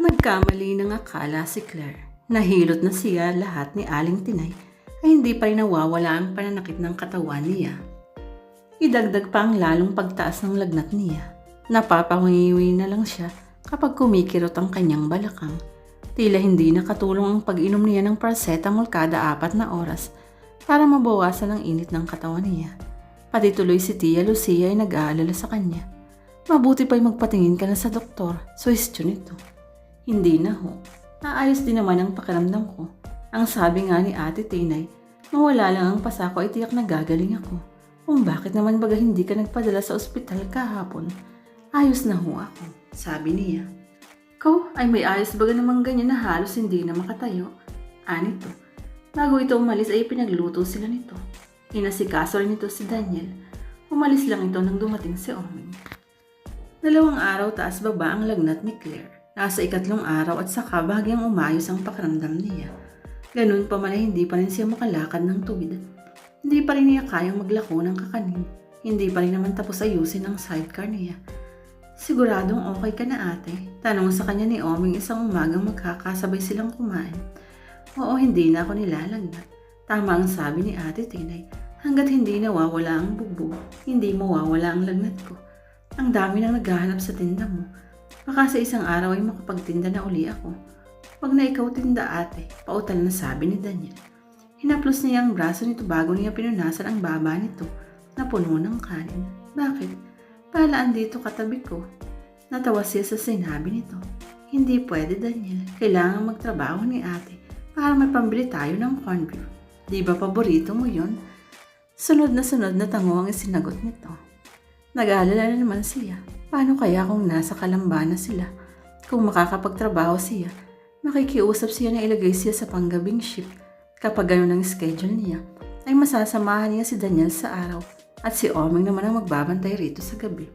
Nagkamali ng akala si Claire. Nahilot na siya lahat ni Aling Tinay ay hindi pa rin nawawala ang pananakit ng katawan niya. Idagdag pa ang lalong pagtaas ng lagnat niya. Napapangiwi na lang siya kapag kumikirot ang kanyang balakang. Tila hindi nakatulong ang pag-inom niya ng paracetamol kada 4 na oras para mabawasan ang init ng katawan niya. Pati tuloy si Tia Lucia ay nag-aalala sa kanya. Mabuti pa'y magpatingin ka na sa doktor, suwestyon ito. Hindi na ho. Naayos din naman ang pakiramdam ko. Ang sabi nga ni Ate Tinay, mawala lang ang pasa ko ay tiyak na gagaling ako. Kung bakit naman baga hindi ka nagpadala sa ospital kahapon? Ayos na ho ako, sabi niya. Ko ay may ayos baga namang ganyan na halos hindi na makatayo. Anito, bago ito umalis ay pinagluto sila nito. Inasikaso rin ito si Daniel. Umalis lang ito nang dumating si Oming. 2 araw taas baba ang lagnat ni Claire. Nasa 3 araw at saka bahagyang umayos ang pakiramdam niya. Ganun pa man ay hindi pa rin siya makalakad ng tuwid. Hindi pa rin niya kayang maglako ng kakanin. Hindi pa rin naman tapos ayusin ang sidecar niya. Siguradong okay ka na ate? Tanong sa kanya ni Oming isang umagang magkakasabay silang kumain. Oo, hindi na ako nilalagnat. Tama ang sabi ni Ate Tinay. Hanggat hindi nawawala ang bugbog, hindi mawawala ang lagnat ko. Ang dami nang naghahanap sa tinda mo. Baka sa isang araw ay makapagtinda na uli ako. Wag na ikaw tinda ate, pautal na sabi ni Daniel. Hinaplos niya ang braso nito bago niya pinunasan ang baba nito na puno ng kanin. Bakit? Palaan dito katabi ko. Natawa siya sa sinabi nito. Hindi pwede Daniel, kailangan magtrabaho ni ate para may pambili tayo ng corned beef. Di ba paborito mo yon? Sunod na tango ang isinagot nito. Nag-aalala na naman siya. Paano kaya kung nasa Kalamba na sila? Kung makakapagtrabaho siya, makikiusap siya na ilagay siya sa panggabing shift. Kapag gano'n ang schedule niya, ay masasamahan niya si Daniel sa araw at si Oming naman ang magbabantay rito sa gabi.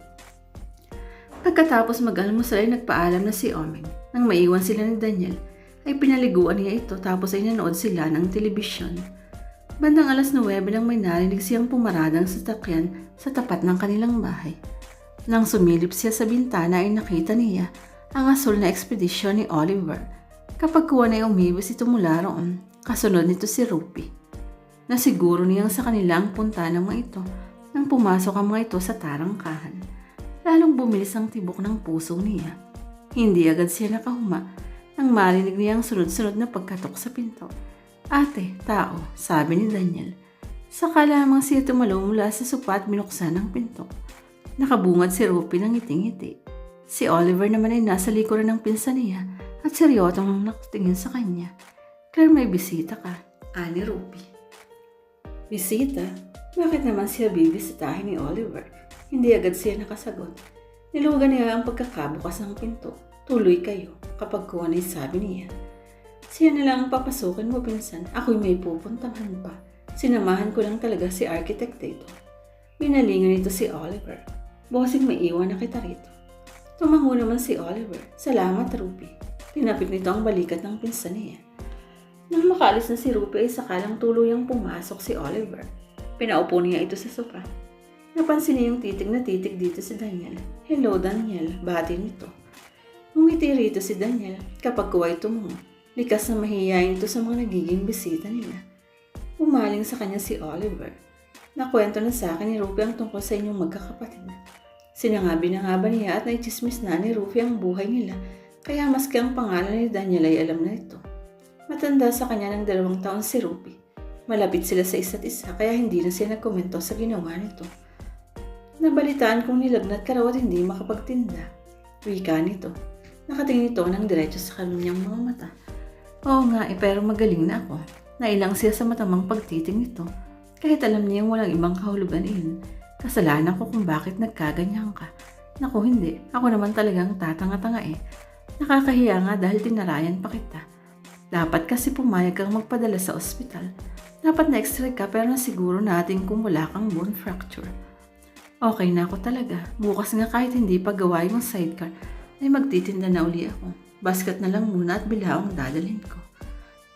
Pagkatapos mag-almusal ay nagpaalam na si Oming. Nang maiwan sila ni Daniel, ay pinaliguan niya ito tapos ay nanood sila ng telebisyon. Bandang 9:00 nang may narinig siyang pumaradang sasakyan sa tapat ng kanilang bahay. Nang sumilip siya sa bintana ay nakita niya ang asul na ekspedisyon ni Oliver. Kapag kuwan ay umibis ito mula roon, kasunod nito si Rupi. Nasiguro niyang sa kanila ang punta ng mga ito nang pumasok ang mga ito sa tarangkahan. Lalong bumilis ang tibok ng puso niya. Hindi agad siya nakahuma nang marinig niya ang sunod-sunod na pagkatok sa pinto. Ate, tao, sabi ni Daniel. Saka lamang siya tumalo mula sa sopa at binuksan ang pinto. Nakabungad si Rupi ng ngiti-ngiti. Si Oliver naman ay nasa likuran ng pinsan niya at seryosong nakatingin sa kanya. Claire, may bisita ka, ani Rupi. Bisita? Bakit naman siya bibisitahin ni Oliver? Hindi agad siya nakasagot. Nilugan niya ang pagkakabukas ng pinto. Tuloy kayo, kapag kuwan ay sabi niya. Siya na lang ang papasukin mo, pinsan. Ako'y may pupuntahan pa. Sinamahan ko lang talaga si architect dito. Binalingan nito si Oliver. Bossing, may iwan na kita rito. Tumango naman si Oliver. Salamat, Rupi. Tinapik nito ang balikat ng pinsan niya. Nang makaalis na si Rupi ay sakalang tuluyang pumasok si Oliver. Pinaupo niya ito sa sofa. Napansin niya yung titig na titig dito si Daniel. Hello, Daniel. Bati nito. Ngumiti rito si Daniel kapag kuwa'y tumungo. Likas na mahihayin ito sa mga nagiging bisita nila. Umaling sa kanya si Oliver. Nakwento na sa akin ni Rupi ang tungkol sa inyong magkakapatid. Sinangabi na nga ba niya at naichismis na ni Rupi ang buhay nila, kaya maski ang pangalan ni Daniel ay alam na ito. Matanda sa kanya ng 2 taon si Rupi. Malapit sila sa isa't isa kaya hindi na siya nagkomento sa ginawa nito. Nabalitaan kong nilagnat ka raw at hindi makapagtinda. Wika nito. Nakatingin ito ng diretso sa kanyang mga mata. Oo nga pero magaling na ako. Nailang siya sa matamang pagtiting nito. Kahit alam niyang walang ibang kahulugan iyon. Kasalanan ko kung bakit nagkaganyan ka. Naku hindi, ako naman talagang tatanga-tanga eh. Nakakahiya nga dahil tinarayan pa kita. Dapat kasi pumayag kang magpadala sa ospital. Dapat na x-ray ka pero nasiguro natin kung wala kang bone fracture. Okay na ako talaga. Bukas nga kahit hindi pa gawa yung sidecar, ay magtitinda na uli ako. Basket na lang muna at bilaong dadalhin ko.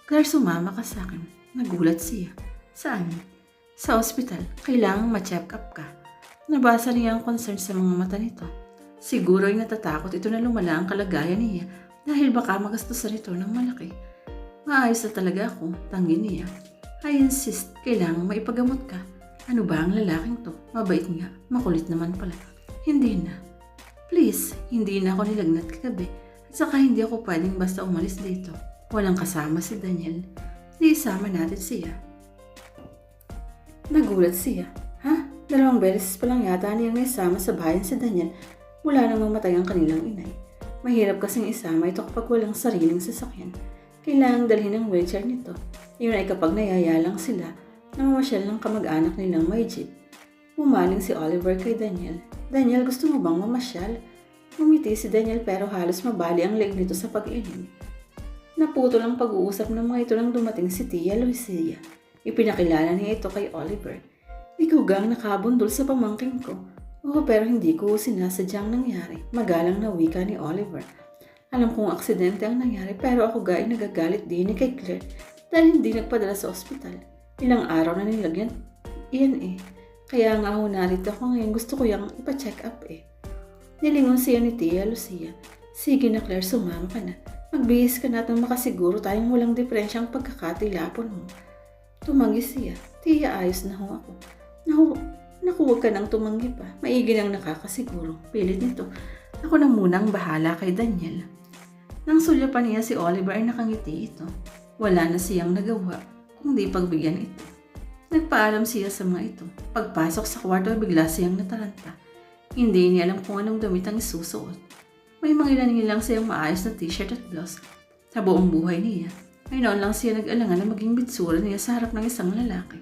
Claire, sumama ka sa akin. Nagulat siya. Saan? Sa ospital. Kailangang ma-check up ka. Nabasa niya ang concern sa mga mata nito. Siguro ay natatakot ito na lumala ang kalagayan niya Dahil baka magastusan ito ng malaki. Maayos na talaga ako, tanggi niya. I insist, kailangang maipagamot ka. Ano ba ang lalaking to? Mabait nga, makulit naman pala. Hindi na. Please, hindi na ako nilagnat kagabi. At saka hindi ako pwedeng basta umalis dito. Walang kasama si Daniel. Di isama natin siya. Nagulat siya. Ha? 2 beses pa lang yata niyang naisama sa bayan si Daniel mula nang mamatay ang kanilang inay. Mahirap kasing isama ito kapag walang sariling sasakyan. Kailangang dalhin ng wheelchair nito. Yun ay kapag nayaya lang sila na mamasyal ng kamag-anak nilang may jeep. Umaling si Oliver kay Daniel. Daniel, gusto mo bang mamasyal? Ngumiti si Daniel pero halos mabali ang leeg nito sa pag-iling. Naputol ang pag-uusap ng mga ito nang dumating si Tia Lucia. Ipinakilala niya ito kay Oliver. Ikaw gang nakabundol sa pamangking ko. Oo, pero hindi ko sinasadyang nangyari. Magalang na wika ni Oliver. Alam kong aksidente ang nangyari pero ako ga ay nagagalit din ni kay Claire dahil hindi nagpadala sa ospital. Ilang araw na nilagyan. Iyan eh. Kaya nga ho narito ako ngayon, gusto ko yung ipa-check up eh. Nilingon siya ni Tia Lucia. Sige na Claire, sumama ka na. Magbihis ka na at makasiguro tayong walang diferensyang pagkakatilapon mo. Tumanggi siya. Tia, ayos na ho ako. Naku, huwag ka nang tumanggi pa. Maigi nang nakakasiguro. Pilit nito. Ako na munang bahala kay Daniel. Nang sulyapan niya si Oliver ay nakangiti ito. Wala na siyang nagawa, kundi pagbigyan ito. Nagpaalam siya sa mga ito. Pagpasok sa kwarto ay bigla siyang nataranta. Hindi niya alam kung anong damit ang isusuot. May mangilan-ngilang siyang maayos na t-shirt at blouse. Sa buong buhay niya, ay noon lang siya nag-alangan na maging bitsura niya sa harap ng isang lalaki.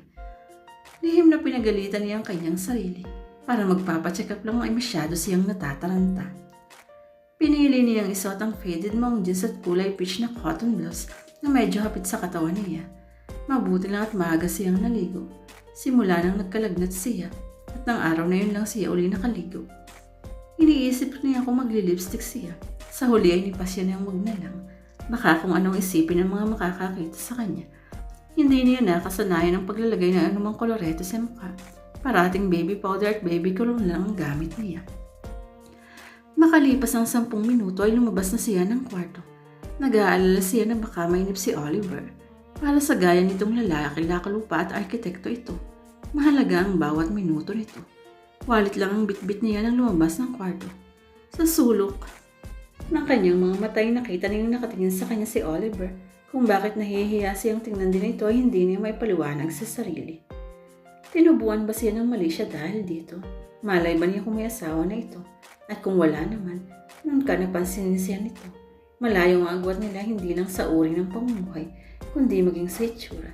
Lihim na pinagalitan niya ang kanyang sarili. Para magpapacheck up lang ay masyado siyang natataranta. Pinili niyang isuot ang faded mong jeans at kulay peach na cotton blouse na medyo hapit sa katawan niya. Mabuti lang at maaga siyang naligo. Simula nang nagkalagnat siya at ng araw na yun lang siya uli nakaligo. Iniisip niya kung magli-lipstick siya. Sa huli ay nipasya niyang wag na lang. Baka kung anong isipin ng mga makakakita sa kanya. Hindi niya nakasanayan ang paglalagay ng anumang koloreto sa mukha. Parating baby powder at baby cologne lang ang gamit niya. Makalipas ang 10 minuto ay lumabas na siya ng kwarto. Nag-aalala siya na baka mainip si Oliver. Para sa gaya nitong lalaki, lakalupa at arkitekto ito. Mahalaga ang bawat minuto nito. Walit lang ang bitbit niya nang lumabas ng kwarto. Sa sulok ng kanyang mga mata ay nakita niyang nakatingin sa kanya si Oliver. Kung bakit nahihiya siyang tingnan din ito ay hindi niya may paliwanag sa sarili. Tinubuan ba siya ng mali siya dahil dito? Malay ba niya kung may asawa na ito? At kung wala naman, noon ka napansin siya nito. Malayo ang agwat nila hindi lang sa uri ng pamumuhay, kundi maging sa itsura.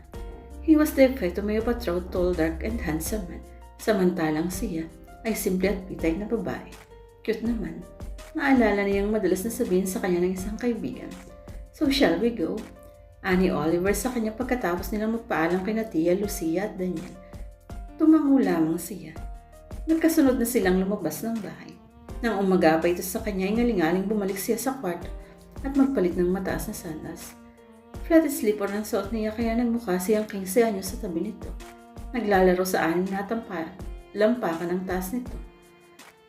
He was the epitome of a tall, dark, and handsome man. Samantalang siya ay simple at pitay na babae. Cute naman. Naalala niyang madalas na sabihin sa kanya ng isang kaibigan. So shall we go? Ani Oliver sa kanya pagkatapos nilang magpaalam kay na Tia Lucia at Daniel. Tumango lamang siya. Nagkasunod na silang lumabas ng bahay. Nang umaga pa ito sa kanya ay ngalingaling bumalik siya sa kwarto at magpalit ng mataas na sandas. Flat slipper ng suot niya kaya nagmukha siyang 15 anyo sa tabi nito. Naglalaro sa 6 na lampakan ng taas nito.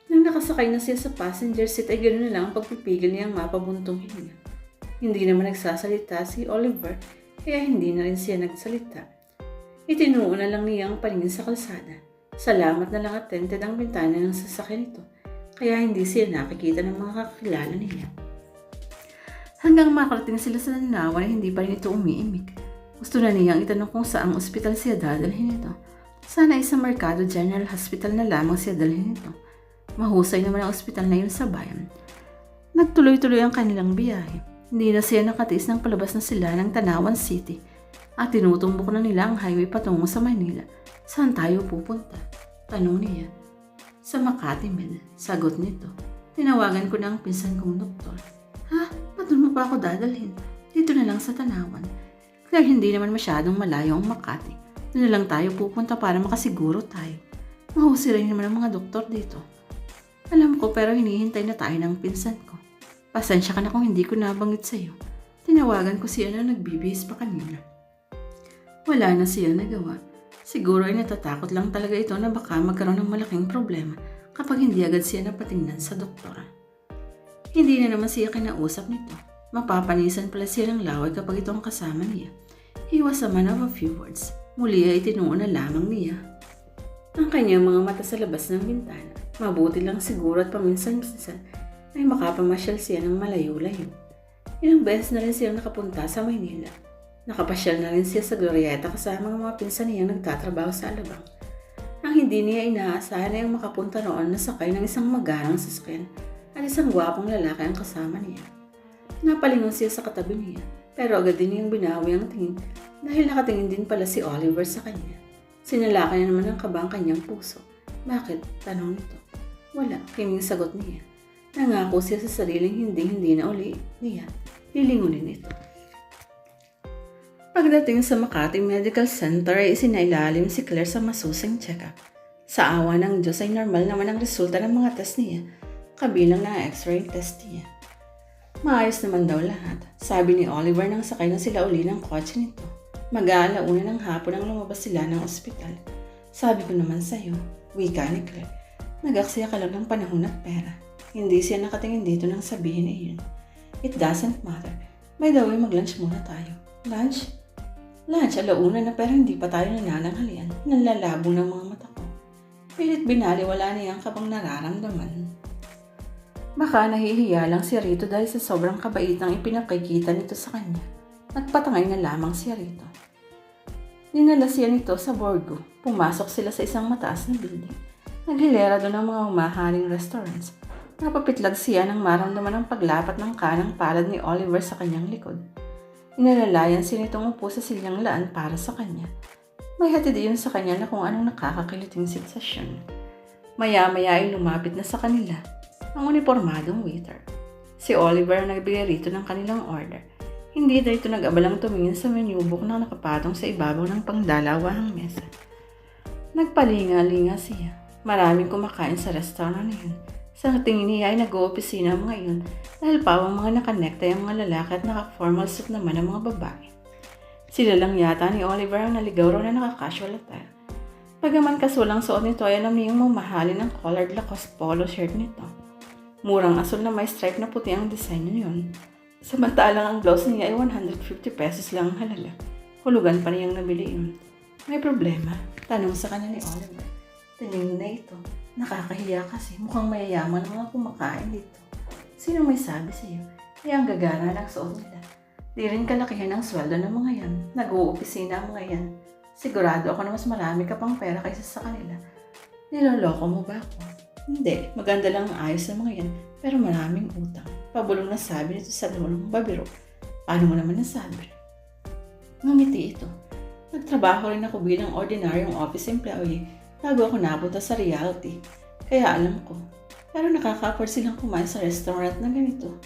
Nang nakasakay na siya sa passenger seat ay ganoon na lang ang pagpipigil niyang mapabuntong hininga. Hindi naman nagsasalita si Oliver kaya hindi na rin siya nagsalita. Itinuon na lang niya ang paningin sa kalsada. Salamat na lang at tinted ang bintana ng sasakyan nito. Kaya hindi siya nakikita ng mga kakilala niya. Hanggang makarating sila sa Nanawan ay hindi pa rin ito umiimik. Gusto na niyang itanong kung saang ospital siya dadalhin ito. Sana sa Mercado General Hospital na lamang siya dalhin ito. Mahusay naman ang ospital na yun sa bayan. Nagtuloy-tuloy ang kanilang biyahe. Hindi na siya nakatiis ng palabas na sila ng Tanawan City at tinutumbok na nila ang highway patungo sa Manila. Saan tayo pupunta? Tanong niya. Sa Makati, Med. Sagot nito. Tinawagan ko na ang pinsan kong doktor. Ha? Doon mo pa ako dadalhin? Dito na lang sa Tanawan. Kaya hindi naman masyadong malayo ang Makati. Doon na lang tayo pupunta para makasiguro tayo. Mahusay rin naman ang mga doktor dito. Alam ko pero hinihintay na tayo ng pinsan ko. Pasensya ka na kung hindi ko nabanggit sa'yo. Tinawagan ko siya na nagbibihis pa kanina. Wala na siya nagawa. Siguro ay natatakot lang talaga ito na baka magkaroon ng malaking problema kapag hindi agad siya napatingnan sa doktora. Hindi na naman siya kinausap nito. Mapapanisan pala siya ng laway kapag ito ang kasama niya. He was a man of a few words. Muli ay tinuon na lamang niya ang kanyang mga mata sa labas ng bintana. Mabuti lang siguro at paminsan-minsan ay makapamasyal siya ng malayo-layo. Ilang beses na rin siyang nakapunta sa Maynila. Nakapasyal na rin siya sa Glorieta kasama ng mga pinsan niyang nagtatrabaho sa Alabang. Ang hindi niya inaasahan ay ang makapunta noon na sakay ng isang magarang sasakyan at isang gwapong lalaki ang kasama niya. Napalingon siya sa katabi niya, pero agad din niyang binawi ang tingin dahil nakatingin din pala si Oliver sa kanya. Sinalakay na naman ang kaba ang kanyang puso. Bakit? Tanong nito. Wala, kiming sagot niya. Nangako siya sa sariling hindi na uli niya lilingunin ito. Pagdating sa Makati Medical Center ay isinailalim si Claire sa masusing check-up. Sa awa ng Diyos ay normal naman ang resulta ng mga test niya, kabilang na x-ray test niya. Maayos naman daw lahat, sabi ni Oliver nang sakay na sila uli ng kotse nito. Mag-aalauna ng hapon ang lumabas sila ng ospital. Sabi ko naman sa'yo, wika ni Claire, nag-aksaya ka lang ng panahon at pera. Hindi siya nakatingin dito nang sabihin iyon. It doesn't matter. By the way, mag-lunch muna tayo. Lunch? Lunch, alauna na pero hindi pa tayo nanananghalian. Nanlalabo ng mga mata ko. Pilit binaliwala niya ang kabang nararamdaman. Baka nahihiya lang si Rito dahil sa sobrang kabaitang ipinakikita nito sa kanya. Nagpatangay na lamang si Rito. Dinala siya nito sa Borgo. Pumasok sila sa isang mataas na building. Naghilera doon ang mga humahaling restaurants. Napapitlag siya nang maramdaman ang paglapat ng kanang palad ni Oliver sa kanyang likod. Inalalayan siya nitong upo sa silyang laan para sa kanya. May hatid iyon sa kanya na kung anong nakakakiliting sensasyon. Maya-maya ay lumapit na sa kanila ang unipormadong waiter. Si Oliver ang nagbigay rito ng kanilang order. Hindi na ito nag-abalang tumingin sa menu book na nakapatong sa ibabaw ng pangdalawahang mesa. Nagpalinga-linga siya. Maraming kumakain sa restaurant na yun. Sa tingin niya ay nag-oopisina ang mga iyon dahil pawang mga nakanekta ang mga lalaki at naka-formal suit naman ang mga babae. Sila lang yata ni Oliver ang naligaw raw na naka-casual attire. Pagaman kasulang suot nito ay alam niyang mamahalin ang collared Lacoste polo shirt nito. Murang asul na may stripe na puti ang design niyon. Samantalang ang blouse niya ay 150 pesos lang ang halaga. Hulugan pa niyang nabili yun. May problema? Tanong sa kanya ni Oliver. Tingin na ito. Nakakahiya kasi mukhang mayayaman ang mga kumakain dito. Sino may sabi sa iyo? Ang gagana ng suot nila. Di rin kalakihan ang sweldo ng mga yan. Nag-uupisina ang mga yan. Sigurado ako na mas marami ka pang pera kaysa sa kanila. Niloloko mo ba ako? Hindi, maganda lang ang ayos ng mga yan, pero maraming utang. Pabulong na sabi nito sa dulong babiro. Paano mo naman nasabi? Ngumiti ito. Nagtrabaho rin ako bilang ordinaryong office employee bago ako napunta sa reality. Kaya alam ko. Pero nakaka-afford silang kumain sa restaurant na ganito.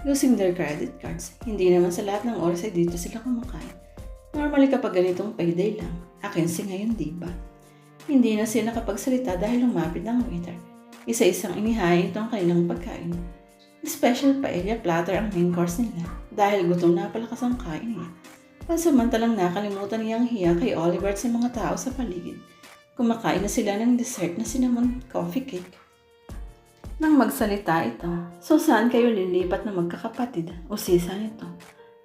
Using their credit cards. Hindi naman sa lahat ng oras ay dito sila kumakain. Normally kapag ganitong payday lang. Akin si ngayon, diba? Hindi na siya nakapagsalita dahil lumapit ng waiter. Isa-isang inihain ito ang kanilang pagkain. Special paella platter ang main course nila dahil gutom na palakas ang kain niya. Pansamantalang nakalimutan niyang hiya kay Oliver at sa mga tao sa paligid. Kumakain na sila ng dessert na cinnamon coffee cake. Nang magsalita ito, so saan kayo lilipat na magkakapatid? Usisa nito.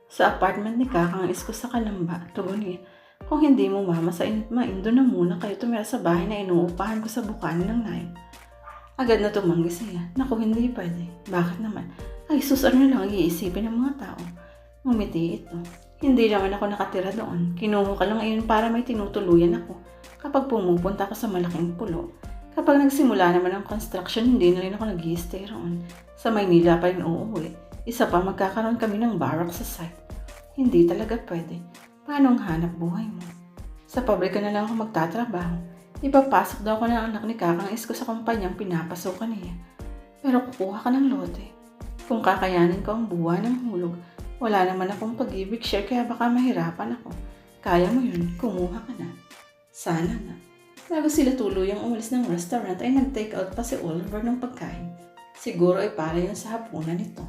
Sa apartment ni Kakang Isko sa Kalamba, tugon niya. Kung hindi mo mama sa maindo na muna kayo tumira sa bahay na inuupahan ko sa Bukani ng Nayon. Agad na tumanggi siya. Naku, hindi pwede. Bakit naman? Ay sus, ano na lang ang iisipin ng mga tao? Ngumiti ito. Hindi naman ako nakatira doon. Kinuha ka lang iyon para may tinutuluyan ako kapag pumupunta ako sa malaking pulo. Kapag nagsimula naman ang construction, hindi na rin ako nag-i-stay roon. Sa Maynila pa rin uuwi. Isa pa magkakaroon kami ng barrack sa site. Hindi talaga pwede. Paano ang hanap buhay mo? Sa pabrika na lang ako magtatrabaho. Ipapasok daw ako ng anak ni Kakang Isko sa kumpanyang pinapasukan niya. Pero kukuha ka ng lote. Kung kakayanin ko ang buwan ng hulog, wala naman akong pag-ibig share kaya baka mahirapan ako. Kaya mo yun, kumuha ka na. Sana na. Bago sila tuluyang umalis ng restaurant ay nag-take out pa si Oliver ng pagkain. Siguro ay para yun sa hapunan nito.